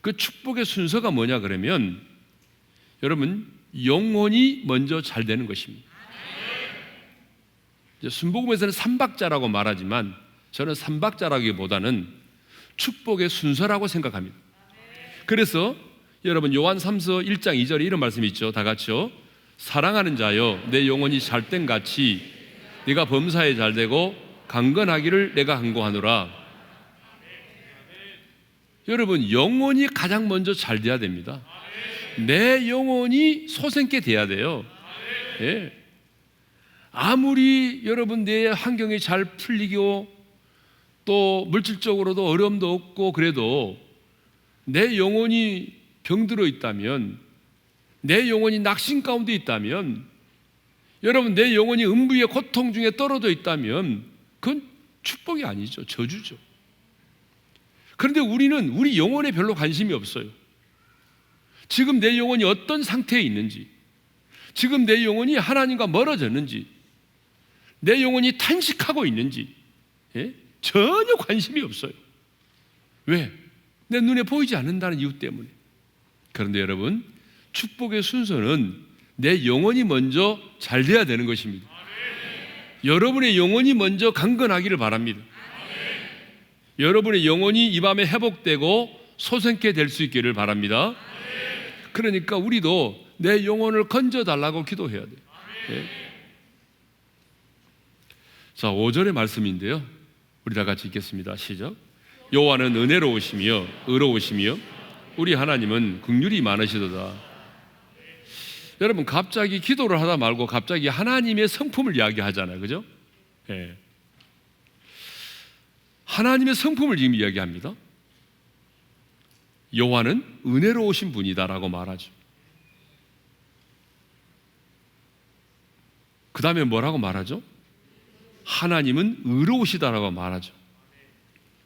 그 축복의 순서가 뭐냐 그러면 여러분, 영혼이 먼저 잘 되는 것입니다. 순복음에서는 삼박자라고 말하지만 저는 삼박자라기보다는 축복의 순서라고 생각합니다. 그래서 여러분 요한 3서 1장 2절에 이런 말씀이 있죠. 다 같이요. 사랑하는 자여 내 영혼이 잘된 같이 네가 범사에 잘되고 강건하기를 내가 간구하노라. 여러분 영혼이 가장 먼저 잘 돼야 됩니다. 내 영혼이 소생케 돼야 돼요. 예. 아무리 여러분 내 환경이 잘 풀리고 또 물질적으로도 어려움도 없고 그래도 내 영혼이 병들어 있다면, 내 영혼이 낙심 가운데 있다면, 여러분 내 영혼이 음부의 고통 중에 떨어져 있다면 그건 축복이 아니죠. 저주죠. 그런데 우리는 우리 영혼에 별로 관심이 없어요. 지금 내 영혼이 어떤 상태에 있는지, 지금 내 영혼이 하나님과 멀어졌는지, 내 영혼이 탄식하고 있는지 전혀 관심이 없어요. 왜? 내 눈에 보이지 않는다는 이유 때문에. 그런데 여러분, 축복의 순서는 내 영혼이 먼저 잘 돼야 되는 것입니다. 여러분의 영혼이 먼저 강건하기를 바랍니다. 여러분의 영혼이 이 밤에 회복되고 소생케 될 수 있기를 바랍니다. 그러니까 우리도 내 영혼을 건져달라고 기도해야 돼요. 자, 5절의 말씀인데요, 우리 다 같이 읽겠습니다. 시작. 여호와는 은혜로우시며 의로우시며 우리 하나님은 긍휼이 많으시도다. 여러분 갑자기 기도를 하다 말고 갑자기 하나님의 성품을 이야기하잖아요. 그죠? 예. 하나님의 성품을 지금 이야기합니다. 여호와는 은혜로우신 분이다라고 말하죠. 그 다음에 뭐라고 말하죠? 하나님은 의로우시다라고 말하죠.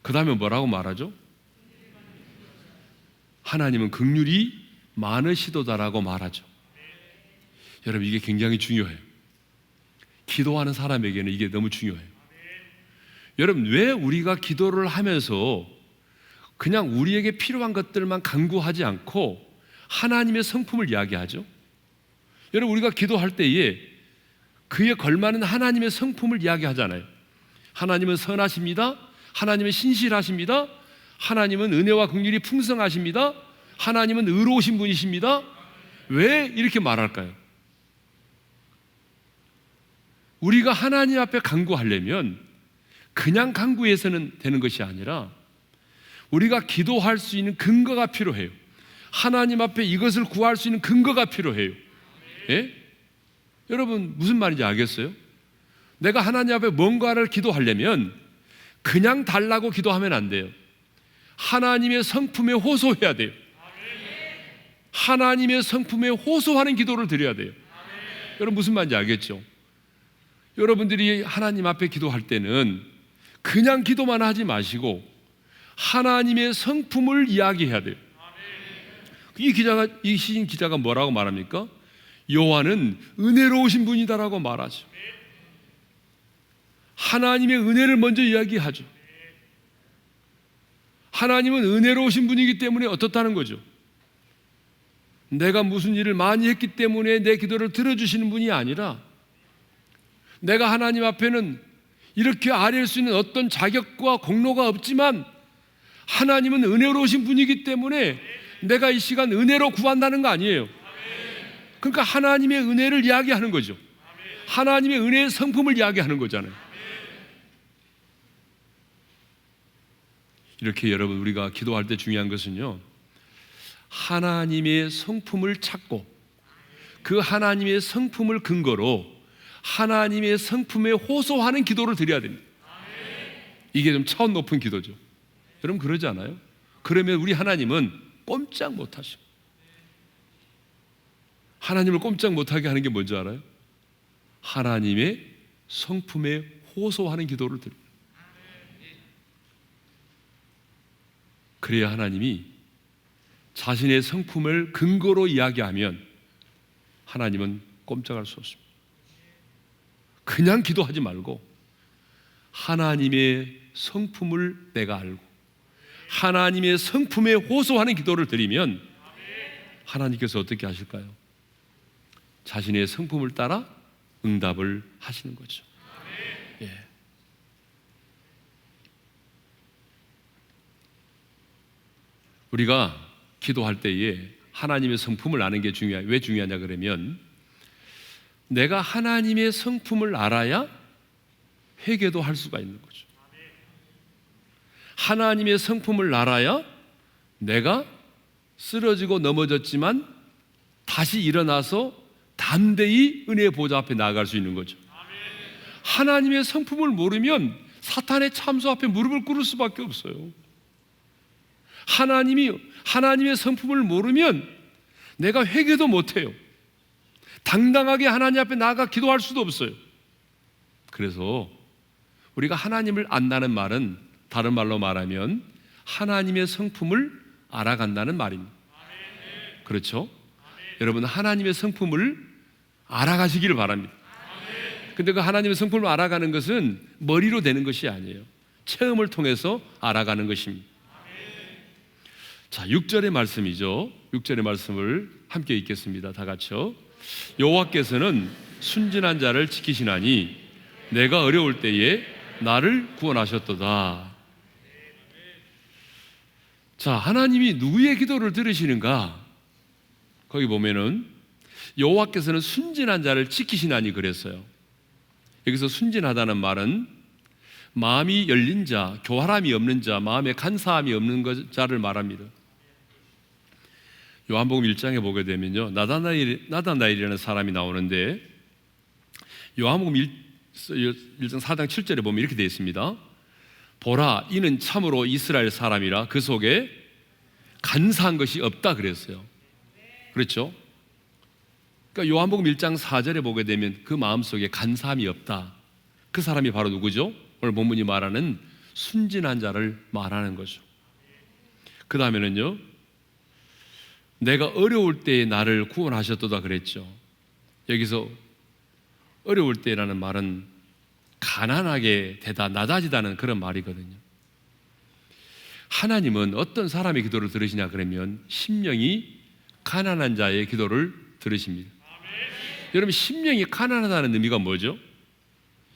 그 다음에 뭐라고 말하죠? 하나님은 긍휼이 많으시도다라고 말하죠. 여러분 이게 굉장히 중요해요. 기도하는 사람에게는 이게 너무 중요해요. 여러분 왜 우리가 기도를 하면서 그냥 우리에게 필요한 것들만 간구하지 않고 하나님의 성품을 이야기하죠? 여러분 우리가 기도할 때에 그에 걸맞는 하나님의 성품을 이야기하잖아요. 하나님은 선하십니다. 하나님은 신실하십니다. 하나님은 은혜와 긍휼이 풍성하십니다. 하나님은 의로우신 분이십니다. 왜 이렇게 말할까요? 우리가 하나님 앞에 간구하려면 그냥 간구해서는 되는 것이 아니라 우리가 기도할 수 있는 근거가 필요해요. 하나님 앞에 이것을 구할 수 있는 근거가 필요해요. 예? 여러분 무슨 말인지 알겠어요? 내가 하나님 앞에 뭔가를 기도하려면 그냥 달라고 기도하면 안 돼요. 하나님의 성품에 호소해야 돼요. 하나님의 성품에 호소하는 기도를 드려야 돼요. 여러분 무슨 말인지 알겠죠? 여러분들이 하나님 앞에 기도할 때는 그냥 기도만 하지 마시고 하나님의 성품을 이야기해야 돼요. 이 시인 기자가 뭐라고 말합니까? 여호와는 은혜로우신 분이다라고 말하죠. 하나님의 은혜를 먼저 이야기하죠. 하나님은 은혜로우신 분이기 때문에 어떻다는 거죠? 내가 무슨 일을 많이 했기 때문에 내 기도를 들어주시는 분이 아니라 내가 하나님 앞에는 이렇게 아뢰일 수 있는 어떤 자격과 공로가 없지만 하나님은 은혜로우신 분이기 때문에 내가 이 시간 은혜로 구한다는 거 아니에요. 그러니까 하나님의 은혜를 이야기하는 거죠. 하나님의 은혜의 성품을 이야기하는 거잖아요. 이렇게 여러분 우리가 기도할 때 중요한 것은요, 하나님의 성품을 찾고 그 하나님의 성품을 근거로 하나님의 성품에 호소하는 기도를 드려야 됩니다. 이게 좀 차원 높은 기도죠. 여러분 그러지 않아요? 그러면 우리 하나님은 꼼짝 못하셔. 하나님을 꼼짝 못하게 하는 게 뭔지 알아요? 하나님의 성품에 호소하는 기도를 드립니다. 그래야 하나님이 자신의 성품을 근거로 이야기하면 하나님은 꼼짝할 수 없습니다. 그냥 기도하지 말고 하나님의 성품을 내가 알고 하나님의 성품에 호소하는 기도를 드리면 하나님께서 어떻게 하실까요? 자신의 성품을 따라 응답을 하시는 거죠. 예. 우리가 기도할 때에 하나님의 성품을 아는 게 중요해요. 왜 중요하냐 그러면 내가 하나님의 성품을 알아야 회개도 할 수가 있는 거죠. 하나님의 성품을 알아야 내가 쓰러지고 넘어졌지만 다시 일어나서 담대히 은혜의 보좌 앞에 나아갈 수 있는 거죠. 하나님의 성품을 모르면 사탄의 참소 앞에 무릎을 꿇을 수밖에 없어요. 하나님의 성품을 모르면 내가 회개도 못해요. 당당하게 하나님 앞에 나아가 기도할 수도 없어요. 그래서 우리가 하나님을 안다는 말은 다른 말로 말하면 하나님의 성품을 알아간다는 말입니다. 그렇죠? 여러분 하나님의 성품을 알아가시기를 바랍니다. 근데 그 하나님의 성품을 알아가는 것은 머리로 되는 것이 아니에요. 체험을 통해서 알아가는 것입니다. 자, 6절의 말씀이죠. 6절의 말씀을 함께 읽겠습니다. 다 같이요. 여호와께서는 순진한 자를 지키시나니 내가 어려울 때에 나를 구원하셨도다. 자, 하나님이 누구의 기도를 들으시는가? 거기 보면은 여호와께서는 순진한 자를 지키시나니 그랬어요. 여기서 순진하다는 말은 마음이 열린 자, 교활함이 없는 자, 마음에 간사함이 없는 자를 말합니다. 요한복음 1장에 보게 되면요, 나다나엘이라는 사람이 나오는데 요한복음 1장 4장 7절에 보면 이렇게 되어 있습니다. 보라, 이는 참으로 이스라엘 사람이라 그 속에 간사한 것이 없다 그랬어요. 그렇죠? 그러니까 요한복음 1장 4절에 보게 되면 그 마음속에 간사함이 없다. 그 사람이 바로 누구죠? 오늘 본문이 말하는 순진한 자를 말하는 거죠. 그 다음에는요, 내가 어려울 때에 나를 구원하셨도다 그랬죠. 여기서 어려울 때라는 말은 가난하게 되다, 낮아지다는 그런 말이거든요. 하나님은 어떤 사람의 기도를 들으시냐 그러면 심령이 가난한 자의 기도를 들으십니다. 여러분, 심령이 가난하다는 의미가 뭐죠?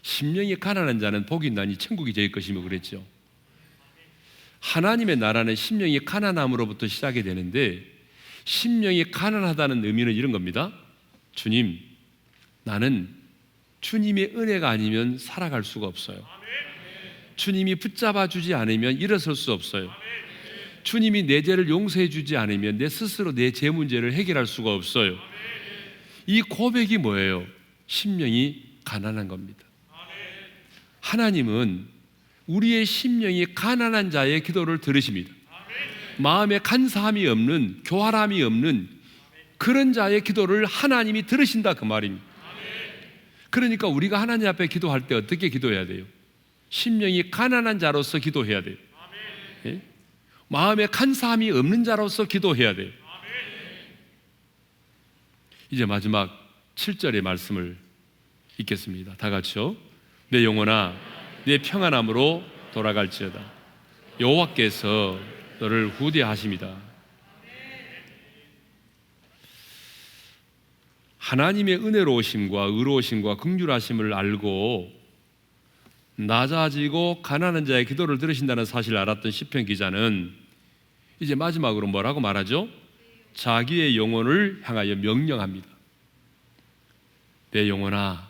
심령이 가난한 자는 복이 있나니 천국이 저희 것이며 그랬죠. 하나님의 나라는 심령이 가난함으로부터 시작이 되는데 심령이 가난하다는 의미는 이런 겁니다. 주님, 나는 주님의 은혜가 아니면 살아갈 수가 없어요. 주님이 붙잡아 주지 않으면 일어설 수 없어요. 주님이 내 죄를 용서해 주지 않으면 내 스스로 내 죄 문제를 해결할 수가 없어요. 이 고백이 뭐예요? 심령이 가난한 겁니다. 하나님은 우리의 심령이 가난한 자의 기도를 들으십니다. 마음에 간사함이 없는, 교활함이 없는 그런 자의 기도를 하나님이 들으신다 그 말입니다. 그러니까 우리가 하나님 앞에 기도할 때 어떻게 기도해야 돼요? 심령이 가난한 자로서 기도해야 돼요. 예? 마음에 간사함이 없는 자로서 기도해야 돼요. 이제 마지막 7절의 말씀을 읽겠습니다. 다 같이요. 내 영혼아, 내 평안함으로 돌아갈지어다. 여호와께서 너를 후대하심이다. 하나님의 은혜로우심과 의로우심과 긍휼하심을 알고 낮아지고 가난한 자의 기도를 들으신다는 사실을 알았던 시편 기자는 이제 마지막으로 뭐라고 말하죠? 자기의 영혼을 향하여 명령합니다. 내 영혼아,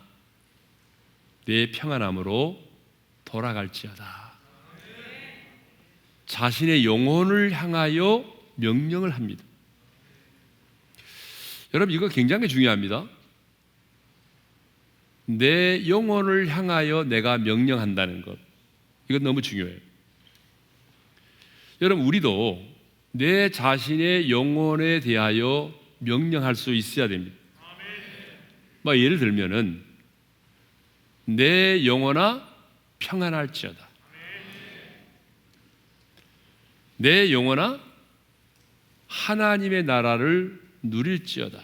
내 평안함으로 돌아갈지어다. 자신의 영혼을 향하여 명령을 합니다. 여러분, 이거 굉장히 중요합니다. 내 영혼을 향하여 내가 명령한다는 것, 이건 너무 중요해요. 여러분, 우리도 내 자신의 영혼에 대하여 명령할 수 있어야 됩니다. 예를 들면은 내 영혼아 평안할지어다. 내 영혼아 하나님의 나라를 누릴지어다.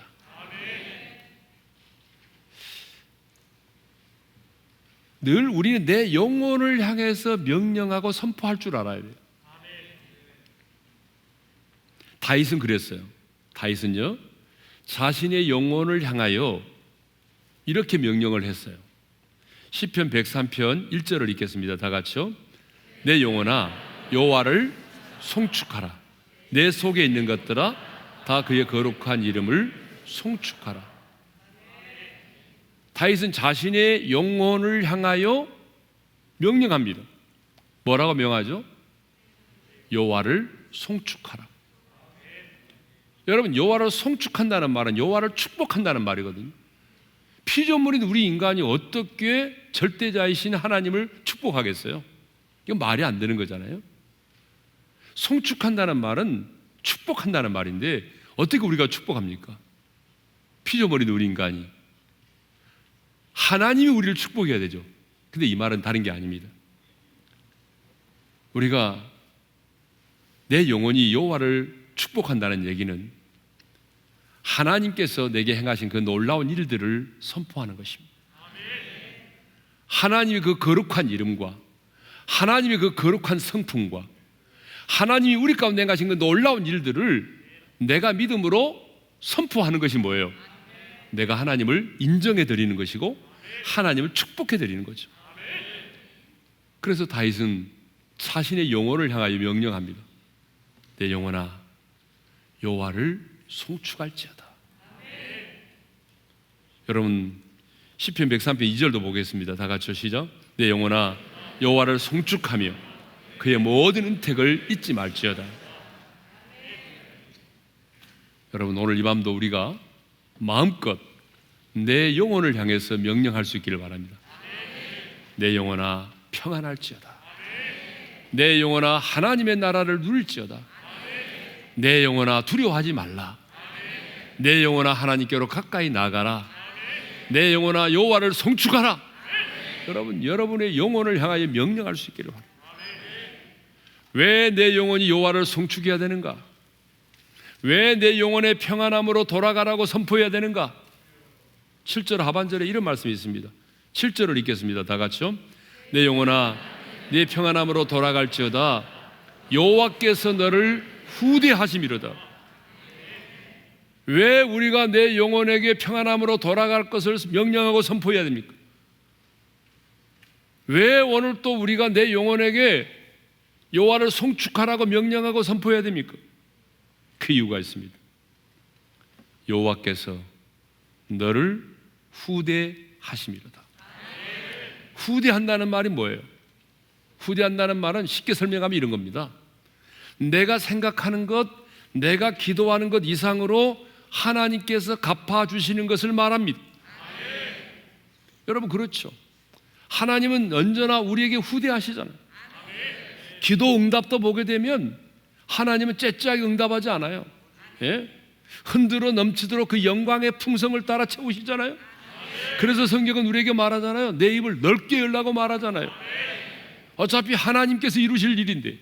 늘 우리는 내 영혼을 향해서 명령하고 선포할 줄 알아야 돼요. 다윗은 그랬어요. 다윗은요, 자신의 영혼을 향하여 이렇게 명령을 했어요. 시편 103편 1절을 읽겠습니다. 다 같이요. 내 영혼아 여호와를 송축하라. 내 속에 있는 것들아 다 그의 거룩한 이름을 송축하라. 다윗은 자신의 영혼을 향하여 명령합니다. 뭐라고 명하죠? 여호와를 송축하라. 여러분, 여호와를 송축한다는 말은 여호와를 축복한다는 말이거든요. 피조물인 우리 인간이 어떻게 절대자이신 하나님을 축복하겠어요? 이건 말이 안 되는 거잖아요. 송축한다는 말은 축복한다는 말인데 어떻게 우리가 축복합니까? 피조물인 우리 인간이. 하나님이 우리를 축복해야 되죠. 근데 이 말은 다른 게 아닙니다. 우리가 내 영혼이 여호와를 축복한다는 얘기는 하나님께서 내게 행하신 그 놀라운 일들을 선포하는 것입니다. 하나님의 그 거룩한 이름과 하나님의 그 거룩한 성품과 하나님이 우리 가운데 행하신 그 놀라운 일들을 내가 믿음으로 선포하는 것이 뭐예요? 내가 하나님을 인정해 드리는 것이고 하나님을 축복해 드리는 거죠. 그래서 다윗은 자신의 영혼을 향하여 명령합니다. 내 영혼아 여호와를 송축할지어다. 여러분, 시편 103편 2절도 보겠습니다. 다 같이 시작. 내 영혼아 여호와를 송축하며 그의 모든 은택을 잊지 말지어다. 여러분, 오늘 이 밤도 우리가 마음껏 내 영혼을 향해서 명령할 수 있기를 바랍니다. 내 영혼아 평안할지어다. 내 영혼아 하나님의 나라를 누릴지어다. 내 영혼아 두려워하지 말라. 내 영혼아 하나님께로 가까이 나가라. 내 영혼아 여호와를 송축하라. 여러분, 여러분의 영혼을 향하여 명령할 수 있기를 바랍니다. 왜 내 영혼이 여호와를 송축해야 되는가? 왜 내 영혼의 평안함으로 돌아가라고 선포해야 되는가? 7절 하반절에 이런 말씀이 있습니다. 7절을 읽겠습니다. 다 같이요. 내 영혼아 내 평안함으로 돌아갈지어다. 여호와께서 너를 후대하심이로다. 왜 우리가 내 영혼에게 평안함으로 돌아갈 것을 명령하고 선포해야 됩니까? 왜 오늘 또 우리가 내 영혼에게 여호와를 송축하라고 명령하고 선포해야 됩니까? 그 이유가 있습니다. 여호와께서 너를 후대하심이로다. 후대한다는 말이 뭐예요? 후대한다는 말은 쉽게 설명하면 이런 겁니다. 내가 생각하는 것, 내가 기도하는 것 이상으로 하나님께서 갚아주시는 것을 말합니다. 여러분 그렇죠? 하나님은 언제나 우리에게 후대하시잖아요. 기도 응답도 보게 되면 하나님은 째째하게 응답하지 않아요. 예? 흔들어 넘치도록 그 영광의 풍성을 따라 채우시잖아요. 그래서 성경은 우리에게 말하잖아요. 내 입을 넓게 열라고 말하잖아요. 어차피 하나님께서 이루실 일인데,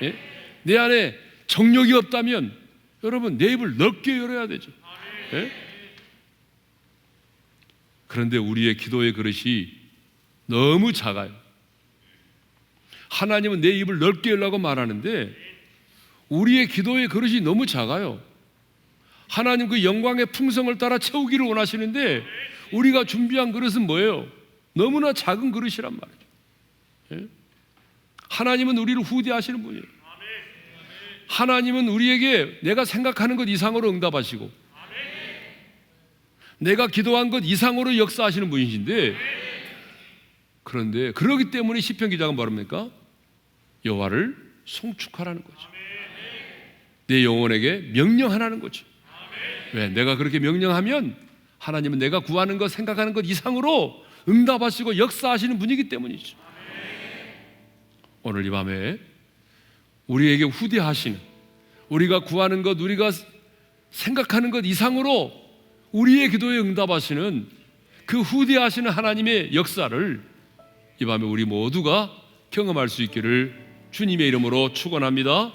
예? 내 안에 정욕이 없다면 여러분 내 입을 넓게 열어야 되죠. 예? 그런데 우리의 기도의 그릇이 너무 작아요. 하나님은 내 입을 넓게 열라고 말하는데 우리의 기도의 그릇이 너무 작아요. 하나님 그 영광의 풍성을 따라 채우기를 원하시는데 우리가 준비한 그릇은 뭐예요? 너무나 작은 그릇이란 말이죠. 예? 하나님은 우리를 후대하시는 분이에요. 하나님은 우리에게 내가 생각하는 것 이상으로 응답하시고 내가 기도한 것 이상으로 역사하시는 분이신데, 그런데 그러기 때문에 시편 기자가 뭐랍니까? 여호와를 송축하라는 거죠. 내 영혼에게 명령하라는 거죠. 왜? 내가 그렇게 명령하면 하나님은 내가 구하는 것, 생각하는 것 이상으로 응답하시고 역사하시는 분이기 때문이죠. 오늘 이 밤에 우리에게 후대하시는, 우리가 구하는 것, 우리가 생각하는 것 이상으로 우리의 기도에 응답하시는 그 후대하시는 하나님의 역사를 이 밤에 우리 모두가 경험할 수 있기를 주님의 이름으로 축원합니다.